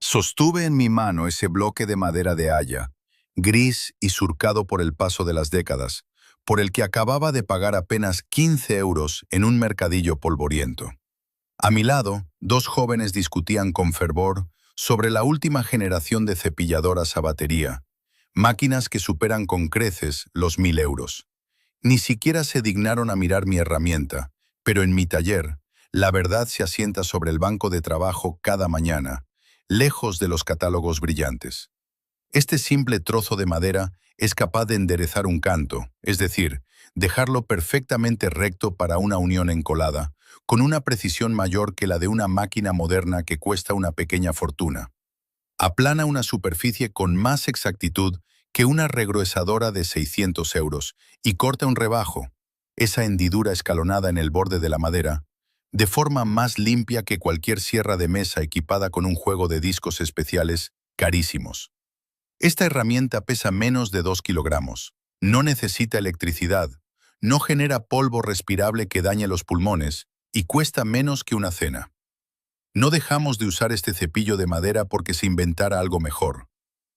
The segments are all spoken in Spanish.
Sostuve en mi mano ese bloque de madera de haya, gris y surcado por el paso de las décadas, por el que acababa de pagar apenas 15 euros en un mercadillo polvoriento. A mi lado, dos jóvenes discutían con fervor sobre la última generación de cepilladoras a batería, máquinas que superan con creces los 1.000 euros. Ni siquiera se dignaron a mirar mi herramienta, pero en mi taller, la verdad se asienta sobre el banco de trabajo cada mañana, lejos de los catálogos brillantes. Este simple trozo de madera es capaz de enderezar un canto, es decir, dejarlo perfectamente recto para una unión encolada, con una precisión mayor que la de una máquina moderna que cuesta una pequeña fortuna. Aplana una superficie con más exactitud que una regruesadora de 600 euros y corta un rebajo, esa hendidura escalonada en el borde de la madera, de forma más limpia que cualquier sierra de mesa equipada con un juego de discos especiales carísimos. Esta herramienta pesa menos de 2 kilogramos, no necesita electricidad, no genera polvo respirable que dañe los pulmones y cuesta menos que una cena. No dejamos de usar este cepillo de madera porque se inventara algo mejor.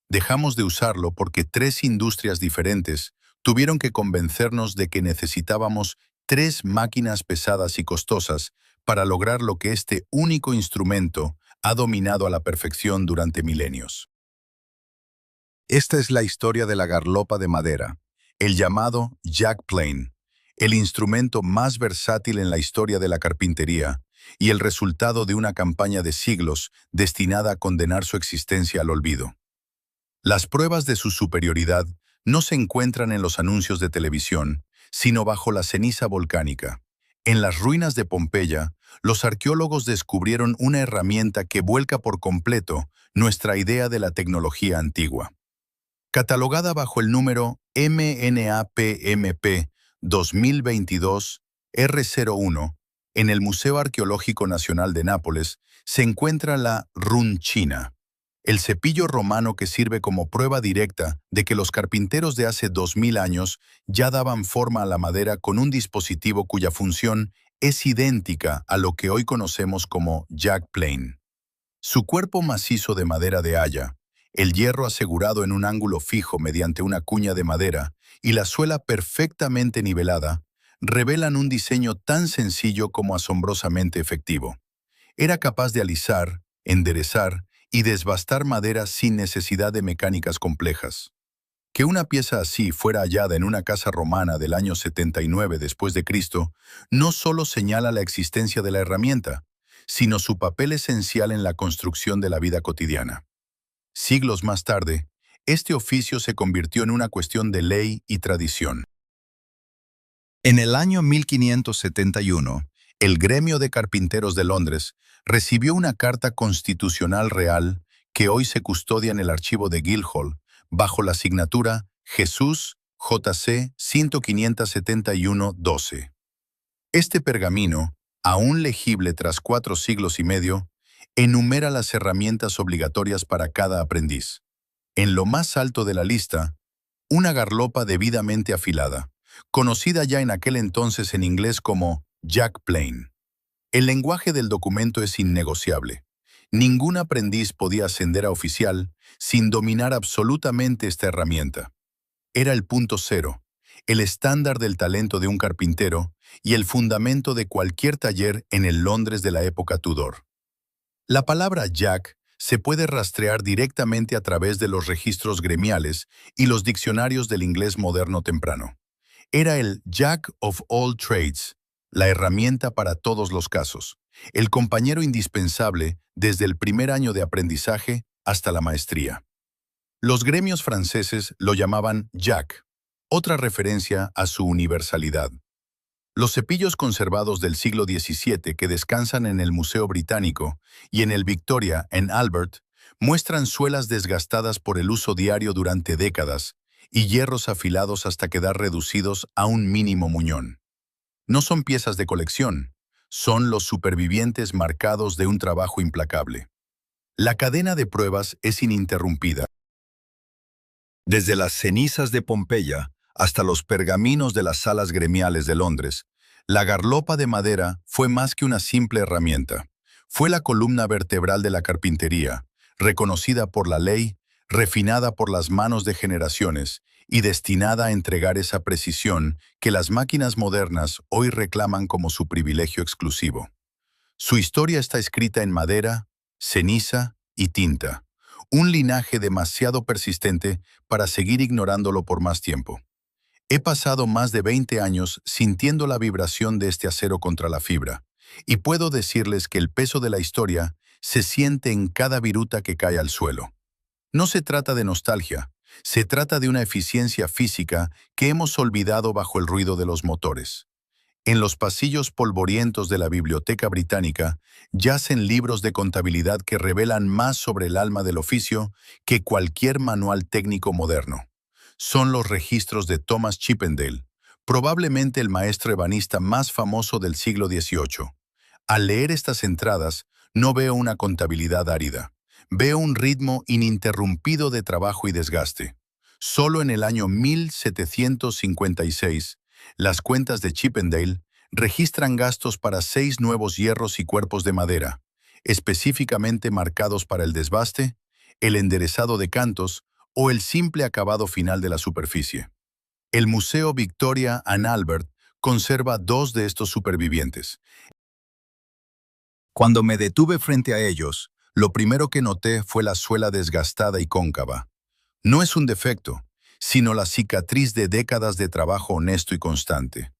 Dejamos de usarlo porque tres industrias diferentes tuvieron que convencernos de que necesitábamos tres máquinas pesadas y costosas para lograr lo que este único instrumento ha dominado a la perfección durante milenios. Esta es la historia de la garlopa de madera, el llamado jack plane, el instrumento más versátil en la historia de la carpintería y el resultado de una campaña de siglos destinada a condenar su existencia al olvido. Las pruebas de su superioridad no se encuentran en los anuncios de televisión, sino bajo la ceniza volcánica. En las ruinas de Pompeya, los arqueólogos descubrieron una herramienta que vuelca por completo nuestra idea de la tecnología antigua. Catalogada bajo el número MNAPMP 2022 R01, en el Museo Arqueológico Nacional de Nápoles se encuentra la runchina, el cepillo romano que sirve como prueba directa de que los carpinteros de hace 2000 años ya daban forma a la madera con un dispositivo cuya función es idéntica a lo que hoy conocemos como jack plane. Su cuerpo macizo de madera de haya, el hierro asegurado en un ángulo fijo mediante una cuña de madera y la suela perfectamente nivelada, revelan un diseño tan sencillo como asombrosamente efectivo. Era capaz de alisar, enderezar y desbastar madera sin necesidad de mecánicas complejas. Que una pieza así fuera hallada en una casa romana del año 79 después de Cristo no solo señala la existencia de la herramienta, sino su papel esencial en la construcción de la vida cotidiana. Siglos más tarde, este oficio se convirtió en una cuestión de ley y tradición. En el año 1571, el Gremio de Carpinteros de Londres recibió una carta constitucional real que hoy se custodia en el archivo de Guildhall, bajo la signatura Jesús JC 1571-12. Este pergamino, aún legible tras 4 siglos y medio, enumera las herramientas obligatorias para cada aprendiz. En lo más alto de la lista, una garlopa debidamente afilada, conocida ya en aquel entonces en inglés como jack plane. El lenguaje del documento es innegociable. Ningún aprendiz podía ascender a oficial sin dominar absolutamente esta herramienta. Era el punto cero, el estándar del talento de un carpintero y el fundamento de cualquier taller en el Londres de la época Tudor. La palabra jack se puede rastrear directamente a través de los registros gremiales y los diccionarios del inglés moderno temprano. Era el jack of all trades, la herramienta para todos los casos, el compañero indispensable desde el primer año de aprendizaje hasta la maestría. Los gremios franceses lo llamaban jack, otra referencia a su universalidad. Los cepillos conservados del siglo XVII que descansan en el Museo Británico y en el Victoria en Albert muestran suelas desgastadas por el uso diario durante décadas y hierros afilados hasta quedar reducidos a un mínimo muñón. No son piezas de colección, son los supervivientes marcados de un trabajo implacable. La cadena de pruebas es ininterrumpida. Desde las cenizas de Pompeya hasta los pergaminos de las salas gremiales de Londres, la garlopa de madera fue más que una simple herramienta. Fue la columna vertebral de la carpintería, reconocida por la ley, refinada por las manos de generaciones y destinada a entregar esa precisión que las máquinas modernas hoy reclaman como su privilegio exclusivo. Su historia está escrita en madera, ceniza y tinta, un linaje demasiado persistente para seguir ignorándolo por más tiempo. He pasado más de 20 años sintiendo la vibración de este acero contra la fibra, y puedo decirles que el peso de la historia se siente en cada viruta que cae al suelo. No se trata de nostalgia, se trata de una eficiencia física que hemos olvidado bajo el ruido de los motores. En los pasillos polvorientos de la Biblioteca Británica yacen libros de contabilidad que revelan más sobre el alma del oficio que cualquier manual técnico moderno. Son los registros de Thomas Chippendale, probablemente el maestro ebanista más famoso del siglo XVIII. Al leer estas entradas, no veo una contabilidad árida. Veo un ritmo ininterrumpido de trabajo y desgaste. Solo en el año 1756, las cuentas de Chippendale registran gastos para 6 nuevos hierros y cuerpos de madera, específicamente marcados para el desbaste, el enderezado de cantos o el simple acabado final de la superficie. El Museo Victoria and Albert conserva 2 de estos supervivientes. Cuando me detuve frente a ellos, lo primero que noté fue la suela desgastada y cóncava. No es un defecto, sino la cicatriz de décadas de trabajo honesto y constante.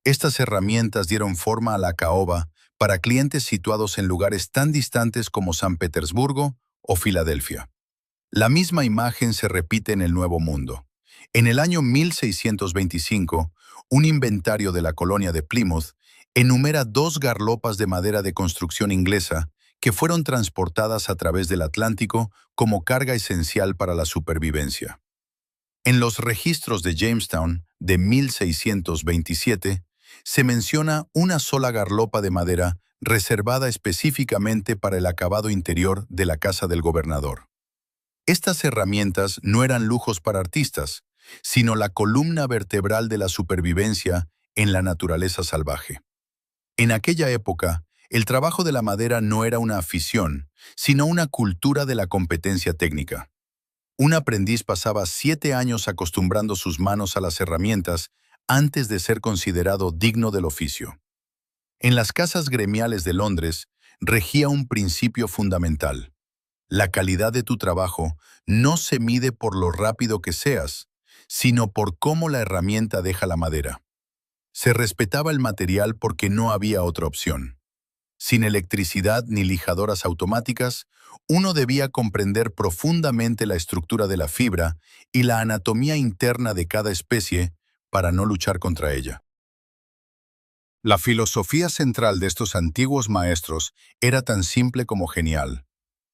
Estas herramientas dieron forma a la caoba para clientes situados en lugares tan distantes como San Petersburgo o Filadelfia. La misma imagen se repite en el Nuevo Mundo. En el año 1625, un inventario de la colonia de Plymouth enumera 2 garlopas de madera de construcción inglesa que fueron transportadas a través del Atlántico como carga esencial para la supervivencia. En los registros de Jamestown de 1627 se menciona una sola garlopa de madera reservada específicamente para el acabado interior de la casa del gobernador. Estas herramientas no eran lujos para artistas, sino la columna vertebral de la supervivencia en la naturaleza salvaje. En aquella época, el trabajo de la madera no era una afición, sino una cultura de la competencia técnica. Un aprendiz pasaba 7 años acostumbrando sus manos a las herramientas antes de ser considerado digno del oficio. En las casas gremiales de Londres regía un principio fundamental. La calidad de tu trabajo no se mide por lo rápido que seas, sino por cómo la herramienta deja la madera. Se respetaba el material porque no había otra opción. Sin electricidad ni lijadoras automáticas, uno debía comprender profundamente la estructura de la fibra y la anatomía interna de cada especie para no luchar contra ella. La filosofía central de estos antiguos maestros era tan simple como genial.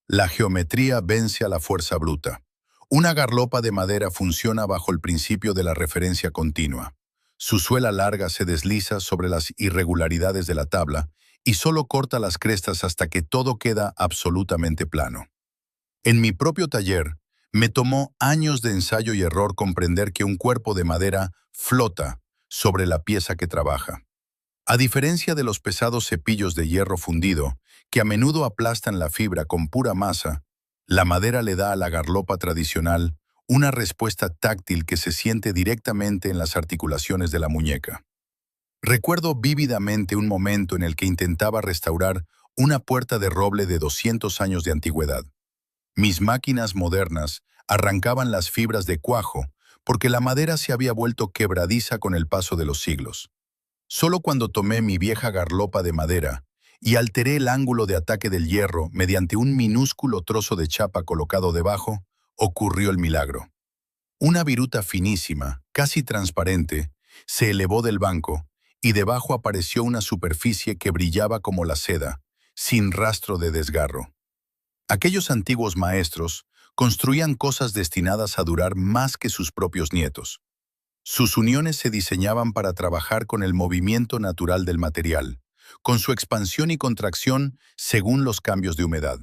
La geometría vence a la fuerza bruta. Una garlopa de madera funciona bajo el principio de la referencia continua. Su suela larga se desliza sobre las irregularidades de la tabla y solo corta las crestas hasta que todo queda absolutamente plano. En mi propio taller, me tomó años de ensayo y error comprender que un cuerpo de madera flota sobre la pieza que trabaja. A diferencia de los pesados cepillos de hierro fundido, que a menudo aplastan la fibra con pura masa, la madera le da a la garlopa tradicional una respuesta táctil que se siente directamente en las articulaciones de la muñeca. Recuerdo vívidamente un momento en el que intentaba restaurar una puerta de roble de 200 años de antigüedad. Mis máquinas modernas arrancaban las fibras de cuajo porque la madera se había vuelto quebradiza con el paso de los siglos. Solo cuando tomé mi vieja garlopa de madera y alteré el ángulo de ataque del hierro mediante un minúsculo trozo de chapa colocado debajo, ocurrió el milagro. Una viruta finísima, casi transparente, se elevó del banco y debajo apareció una superficie que brillaba como la seda, sin rastro de desgarro. Aquellos antiguos maestros construían cosas destinadas a durar más que sus propios nietos. Sus uniones se diseñaban para trabajar con el movimiento natural del material, con su expansión y contracción según los cambios de humedad.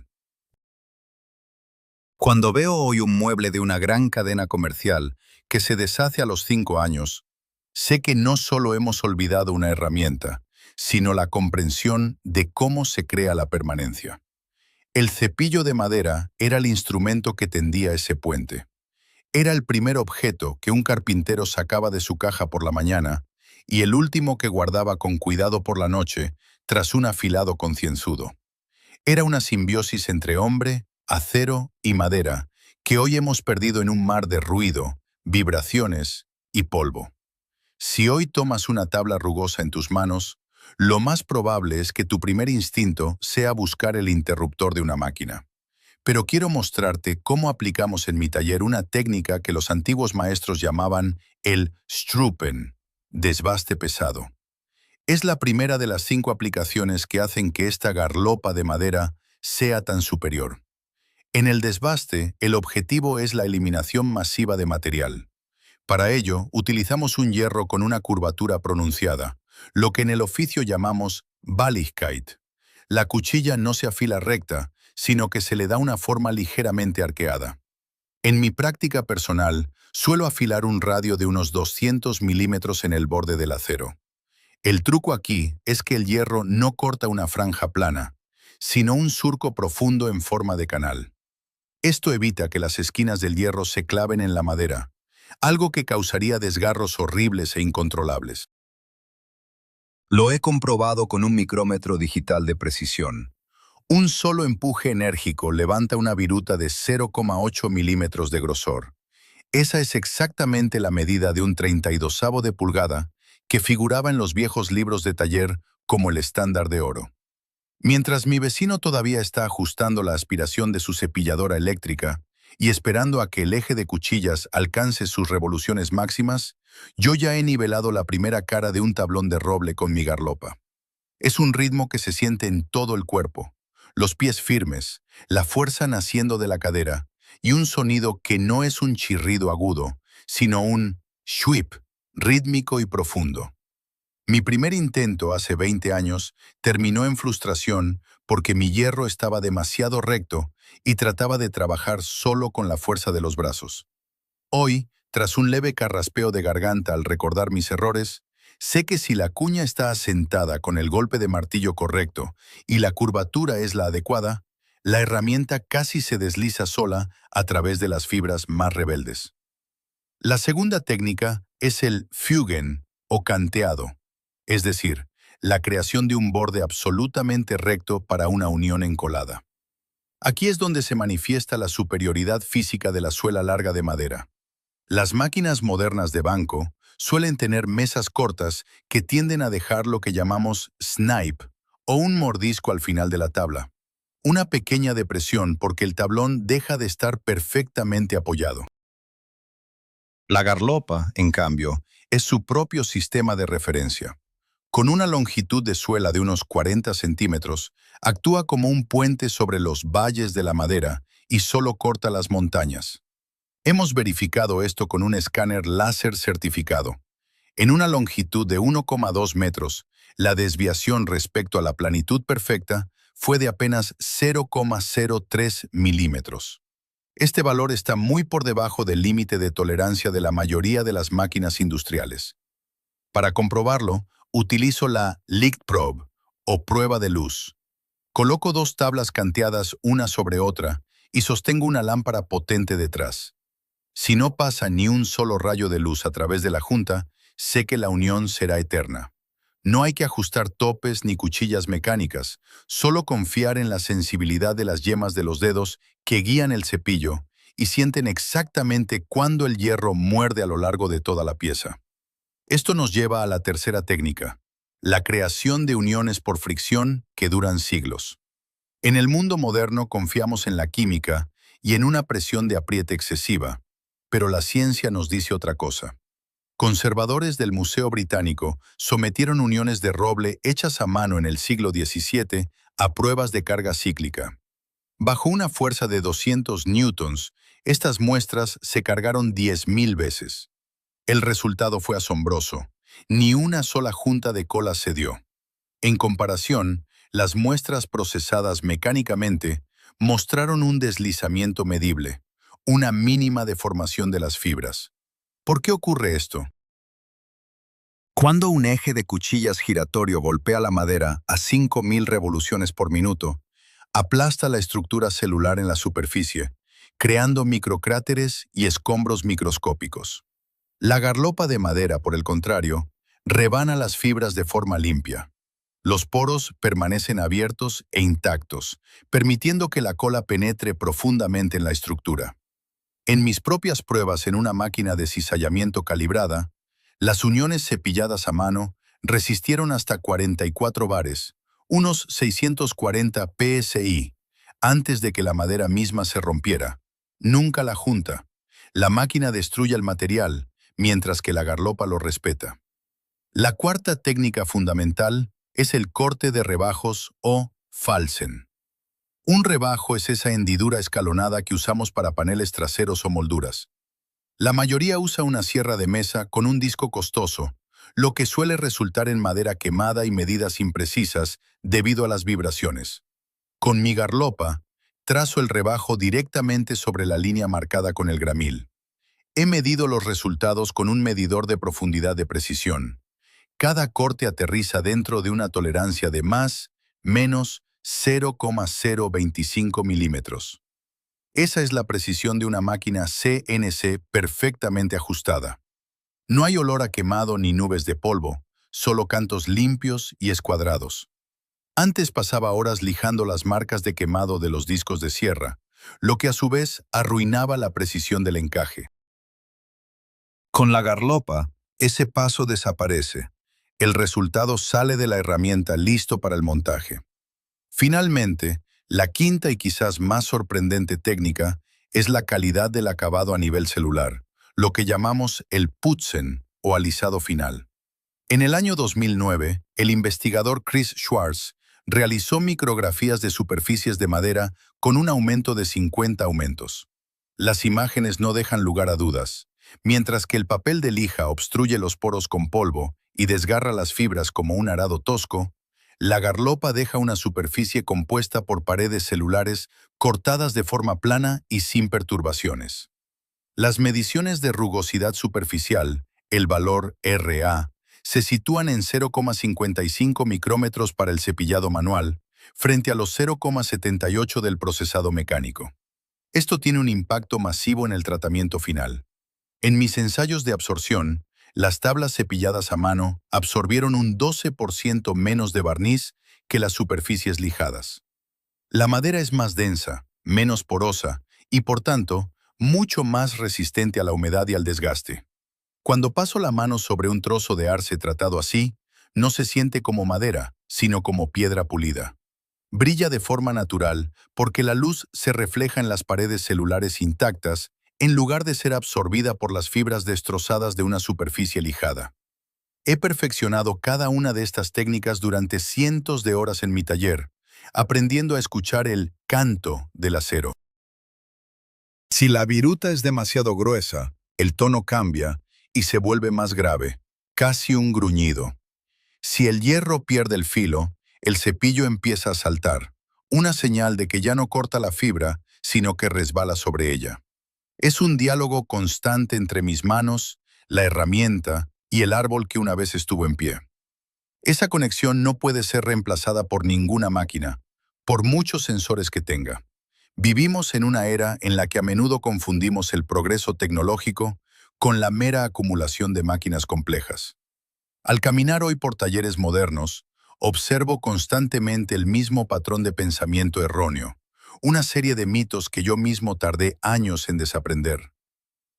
Cuando veo hoy un mueble de una gran cadena comercial que se deshace a los 5 años, sé que no solo hemos olvidado una herramienta, sino la comprensión de cómo se crea la permanencia. El cepillo de madera era el instrumento que tendía ese puente. Era el primer objeto que un carpintero sacaba de su caja por la mañana y el último que guardaba con cuidado por la noche tras un afilado concienzudo. Era una simbiosis entre hombre, acero y madera que hoy hemos perdido en un mar de ruido, vibraciones y polvo. Si hoy tomas una tabla rugosa en tus manos, lo más probable es que tu primer instinto sea buscar el interruptor de una máquina. Pero quiero mostrarte cómo aplicamos en mi taller una técnica que los antiguos maestros llamaban el Strupen, desbaste pesado. Es la primera de las 5 aplicaciones que hacen que esta garlopa de madera sea tan superior. En el desbaste, el objetivo es la eliminación masiva de material. Para ello, utilizamos un hierro con una curvatura pronunciada, lo que en el oficio llamamos Baligkeit. La cuchilla no se afila recta, sino que se le da una forma ligeramente arqueada. En mi práctica personal, suelo afilar un radio de unos 200 milímetros en el borde del acero. El truco aquí es que el hierro no corta una franja plana, sino un surco profundo en forma de canal. Esto evita que las esquinas del hierro se claven en la madera, algo que causaría desgarros horribles e incontrolables. Lo he comprobado con un micrómetro digital de precisión. Un solo empuje enérgico levanta una viruta de 0,8 milímetros de grosor. Esa es exactamente la medida de un 32avo de pulgada que figuraba en los viejos libros de taller como el estándar de oro. Mientras mi vecino todavía está ajustando la aspiración de su cepilladora eléctrica y esperando a que el eje de cuchillas alcance sus revoluciones máximas, yo ya he nivelado la primera cara de un tablón de roble con mi garlopa. Es un ritmo que se siente en todo el cuerpo, los pies firmes, la fuerza naciendo de la cadera y un sonido que no es un chirrido agudo, sino un shwip, rítmico y profundo. Mi primer intento hace 20 años terminó en frustración porque mi hierro estaba demasiado recto y trataba de trabajar solo con la fuerza de los brazos. Hoy, tras un leve carraspeo de garganta al recordar mis errores, sé que si la cuña está asentada con el golpe de martillo correcto y la curvatura es la adecuada, la herramienta casi se desliza sola a través de las fibras más rebeldes. La segunda técnica es el Fugen o canteado, es decir, la creación de un borde absolutamente recto para una unión encolada. Aquí es donde se manifiesta la superioridad física de la suela larga de madera. Las máquinas modernas de banco suelen tener mesas cortas que tienden a dejar lo que llamamos snipe o un mordisco al final de la tabla. Una pequeña depresión porque el tablón deja de estar perfectamente apoyado. La garlopa, en cambio, es su propio sistema de referencia. Con una longitud de suela de unos 40 centímetros, actúa como un puente sobre los valles de la madera y solo corta las montañas. Hemos verificado esto con un escáner láser certificado. En una longitud de 1,2 metros, la desviación respecto a la planitud perfecta fue de apenas 0,03 milímetros. Este valor está muy por debajo del límite de tolerancia de la mayoría de las máquinas industriales. Para comprobarlo, utilizo la Licht Probe, o prueba de luz. Coloco 2 tablas canteadas una sobre otra y sostengo una lámpara potente detrás. Si no pasa ni un solo rayo de luz a través de la junta, sé que la unión será eterna. No hay que ajustar topes ni cuchillas mecánicas, solo confiar en la sensibilidad de las yemas de los dedos que guían el cepillo y sienten exactamente cuándo el hierro muerde a lo largo de toda la pieza. Esto nos lleva a la tercera técnica, la creación de uniones por fricción que duran siglos. En el mundo moderno confiamos en la química y en una presión de apriete excesiva, pero la ciencia nos dice otra cosa. Conservadores del Museo Británico sometieron uniones de roble hechas a mano en el siglo XVII a pruebas de carga cíclica. Bajo una fuerza de 200 newtons, estas muestras se cargaron 10.000 veces. El resultado fue asombroso. Ni una sola junta de cola cedió. En comparación, las muestras procesadas mecánicamente mostraron un deslizamiento medible, una mínima deformación de las fibras. ¿Por qué ocurre esto? Cuando un eje de cuchillas giratorio golpea la madera a 5.000 revoluciones por minuto, Aplasta la estructura celular en la superficie, creando microcráteres y escombros microscópicos. La garlopa de madera, por el contrario, rebana las fibras de forma limpia. Los poros permanecen abiertos e intactos, permitiendo que la cola penetre profundamente en la estructura. En mis propias pruebas en una máquina de cizallamiento calibrada, las uniones cepilladas a mano resistieron hasta 44 bares, unos 640 psi, antes de que la madera misma se rompiera. Nunca la junta. La máquina destruye el material, mientras que la garlopa lo respeta. La cuarta técnica fundamental es el corte de rebajos o falsen. Un rebajo es esa hendidura escalonada que usamos para paneles traseros o molduras. La mayoría usa una sierra de mesa con un disco costoso, lo que suele resultar en madera quemada y medidas imprecisas debido a las vibraciones. Con mi garlopa, trazo el rebajo directamente sobre la línea marcada con el gramil. He medido los resultados con un medidor de profundidad de precisión. Cada corte aterriza dentro de una tolerancia de menos 0,025 milímetros. Esa es la precisión de una máquina CNC perfectamente ajustada. No hay olor a quemado ni nubes de polvo, solo cantos limpios y escuadrados. Antes pasaba horas lijando las marcas de quemado de los discos de sierra, lo que a su vez arruinaba la precisión del encaje. Con la garlopa, ese paso desaparece. El resultado sale de la herramienta listo para el montaje. Finalmente, la quinta y quizás más sorprendente técnica es la calidad del acabado a nivel celular, lo que llamamos el putzen o alisado final. En el año 2009, el investigador Chris Schwartz realizó micrografías de superficies de madera con un aumento de 50 aumentos. Las imágenes no dejan lugar a dudas. Mientras que el papel de lija obstruye los poros con polvo y desgarra las fibras como un arado tosco, la garlopa deja una superficie compuesta por paredes celulares cortadas de forma plana y sin perturbaciones. Las mediciones de rugosidad superficial, el valor RA, se sitúan en 0,55 micrómetros para el cepillado manual, frente a los 0,78 del procesado mecánico. Esto tiene un impacto masivo en el tratamiento final. En mis ensayos de absorción, las tablas cepilladas a mano absorbieron un 12% menos de barniz que las superficies lijadas. La madera es más densa, menos porosa y, por tanto, mucho más resistente a la humedad y al desgaste. Cuando paso la mano sobre un trozo de arce tratado así, no se siente como madera, sino como piedra pulida. Brilla de forma natural porque la luz se refleja en las paredes celulares intactas en lugar de ser absorbida por las fibras destrozadas de una superficie lijada. He perfeccionado cada una de estas técnicas durante cientos de horas en mi taller, aprendiendo a escuchar el canto del acero. Si la viruta es demasiado gruesa, el tono cambia y se vuelve más grave, casi un gruñido. Si el hierro pierde el filo, el cepillo empieza a saltar, una señal de que ya no corta la fibra, sino que resbala sobre ella. Es un diálogo constante entre mis manos, la herramienta y el árbol que una vez estuvo en pie. Esa conexión no puede ser reemplazada por ninguna máquina, por muchos sensores que tenga. Vivimos en una era en la que a menudo confundimos el progreso tecnológico con la mera acumulación de máquinas complejas. Al caminar hoy por talleres modernos, observo constantemente el mismo patrón de pensamiento erróneo, una serie de mitos que yo mismo tardé años en desaprender.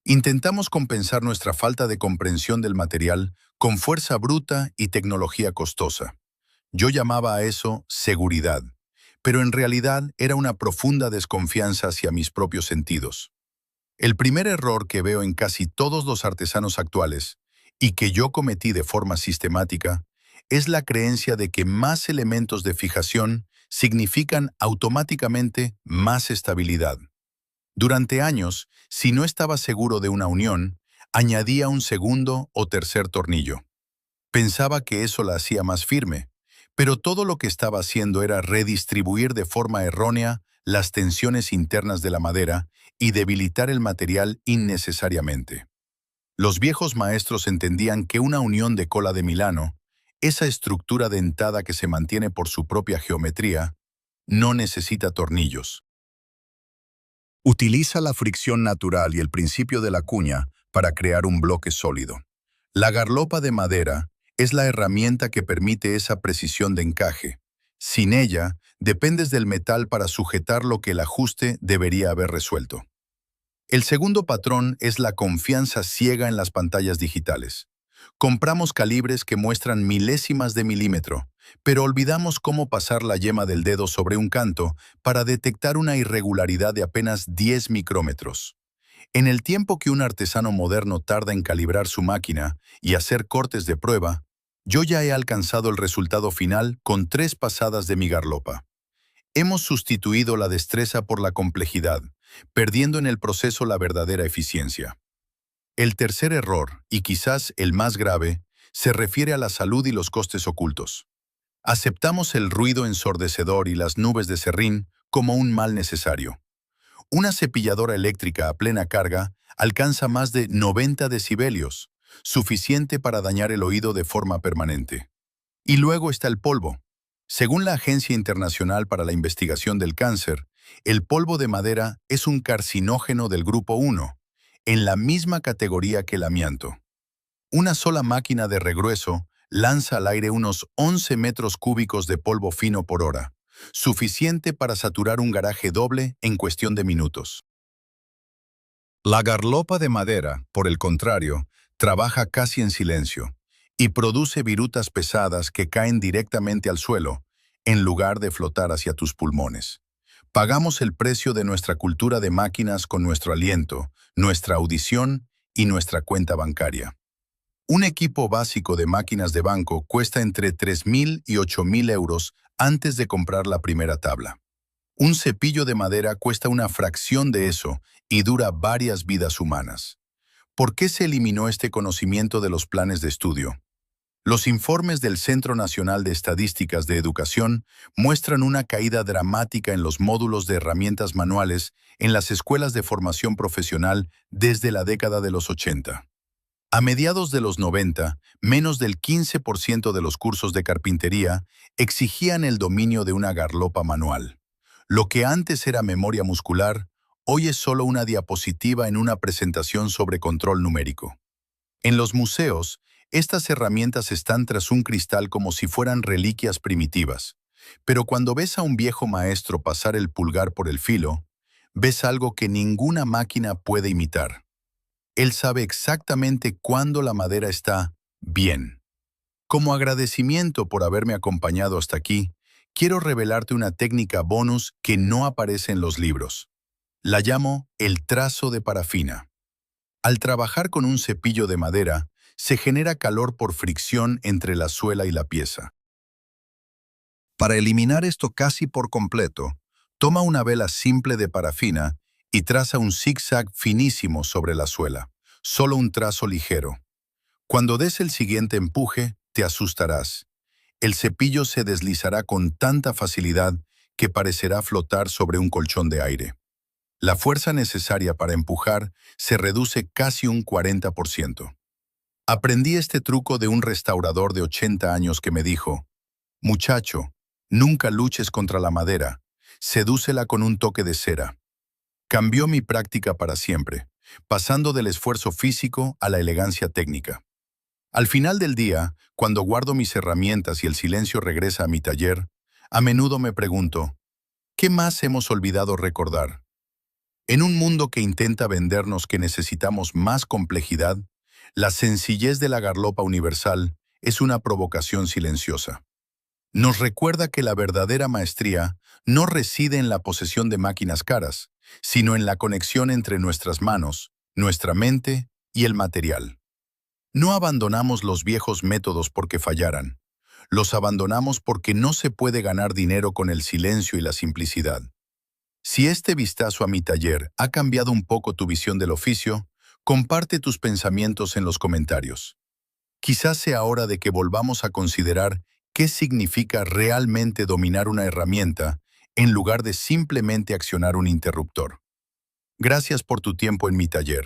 Intentamos compensar nuestra falta de comprensión del material con fuerza bruta y tecnología costosa. Yo llamaba a eso seguridad, pero en realidad era una profunda desconfianza hacia mis propios sentidos. El primer error que veo en casi todos los artesanos actuales, y que yo cometí de forma sistemática, es la creencia de que más elementos de fijación significan automáticamente más estabilidad. Durante años, si no estaba seguro de una unión, añadía un segundo o tercer tornillo. Pensaba que eso la hacía más firme, pero todo lo que estaba haciendo era redistribuir de forma errónea las tensiones internas de la madera y debilitar el material innecesariamente. Los viejos maestros entendían que una unión de cola de Milano, esa estructura dentada que se mantiene por su propia geometría, no necesita tornillos. Utiliza la fricción natural y el principio de la cuña para crear un bloque sólido. La garlopa de madera es la herramienta que permite esa precisión de encaje. Sin ella, dependes del metal para sujetar lo que el ajuste debería haber resuelto. El segundo patrón es la confianza ciega en las pantallas digitales. Compramos calibres que muestran milésimas de milímetro, pero olvidamos cómo pasar la yema del dedo sobre un canto para detectar una irregularidad de apenas 10 micrómetros. En el tiempo que un artesano moderno tarda en calibrar su máquina y hacer cortes de prueba, yo ya he alcanzado el resultado final con 3 pasadas de mi garlopa. Hemos sustituido la destreza por la complejidad, perdiendo en el proceso la verdadera eficiencia. El tercer error, y quizás el más grave, se refiere a la salud y los costes ocultos. Aceptamos el ruido ensordecedor y las nubes de serrín como un mal necesario. Una cepilladora eléctrica a plena carga alcanza más de 90 decibelios, suficiente para dañar el oído de forma permanente. Y luego está el polvo. Según la Agencia Internacional para la Investigación del Cáncer, el polvo de madera es un carcinógeno del grupo 1, en la misma categoría que el amianto. Una sola máquina de regrueso lanza al aire unos 11 metros cúbicos de polvo fino por hora, suficiente para saturar un garaje doble en cuestión de minutos. La garlopa de madera, por el contrario, trabaja casi en silencio Y produce virutas pesadas que caen directamente al suelo, en lugar de flotar hacia tus pulmones. Pagamos el precio de nuestra cultura de máquinas con nuestro aliento, nuestra audición y nuestra cuenta bancaria. Un equipo básico de máquinas de banco cuesta entre 3.000 y 8.000 euros antes de comprar la primera tabla. Un cepillo de madera cuesta una fracción de eso y dura varias vidas humanas. ¿Por qué se eliminó este conocimiento de los planes de estudio? Los informes del Centro Nacional de Estadísticas de Educación muestran una caída dramática en los módulos de herramientas manuales en las escuelas de formación profesional desde la década de los 80. A mediados de los 90, menos del 15% de los cursos de carpintería exigían el dominio de una garlopa manual. Lo que antes era memoria muscular, hoy es solo una diapositiva en una presentación sobre control numérico. En los museos, estas herramientas están tras un cristal como si fueran reliquias primitivas. Pero cuando ves a un viejo maestro pasar el pulgar por el filo, ves algo que ninguna máquina puede imitar. Él sabe exactamente cuándo la madera está bien. Como agradecimiento por haberme acompañado hasta aquí, quiero revelarte una técnica bonus que no aparece en los libros. La llamo el trazo de parafina. Al trabajar con un cepillo de madera, se genera calor por fricción entre la suela y la pieza. Para eliminar esto casi por completo, toma una vela simple de parafina Y traza un zigzag finísimo sobre la suela, solo un trazo ligero. Cuando des el siguiente empuje, te asustarás. El cepillo se deslizará con tanta facilidad que parecerá flotar sobre un colchón de aire. La fuerza necesaria para empujar se reduce casi un 40%. Aprendí este truco de un restaurador de 80 años que me dijo: «Muchacho, nunca luches contra la madera, sedúcela con un toque de cera». Cambió mi práctica para siempre, pasando del esfuerzo físico a la elegancia técnica. Al final del día, cuando guardo mis herramientas y el silencio regresa a mi taller, a menudo me pregunto, ¿qué más hemos olvidado recordar? En un mundo que intenta vendernos que necesitamos más complejidad, la sencillez de la garlopa universal es una provocación silenciosa. Nos recuerda que la verdadera maestría no reside en la posesión de máquinas caras, sino en la conexión entre nuestras manos, nuestra mente y el material. No abandonamos los viejos métodos porque fallaran. Los abandonamos porque no se puede ganar dinero con el silencio y la simplicidad. Si este vistazo a mi taller ha cambiado un poco tu visión del oficio, comparte tus pensamientos en los comentarios. Quizás sea hora de que volvamos a considerar qué significa realmente dominar una herramienta en lugar de simplemente accionar un interruptor. Gracias por tu tiempo en mi taller.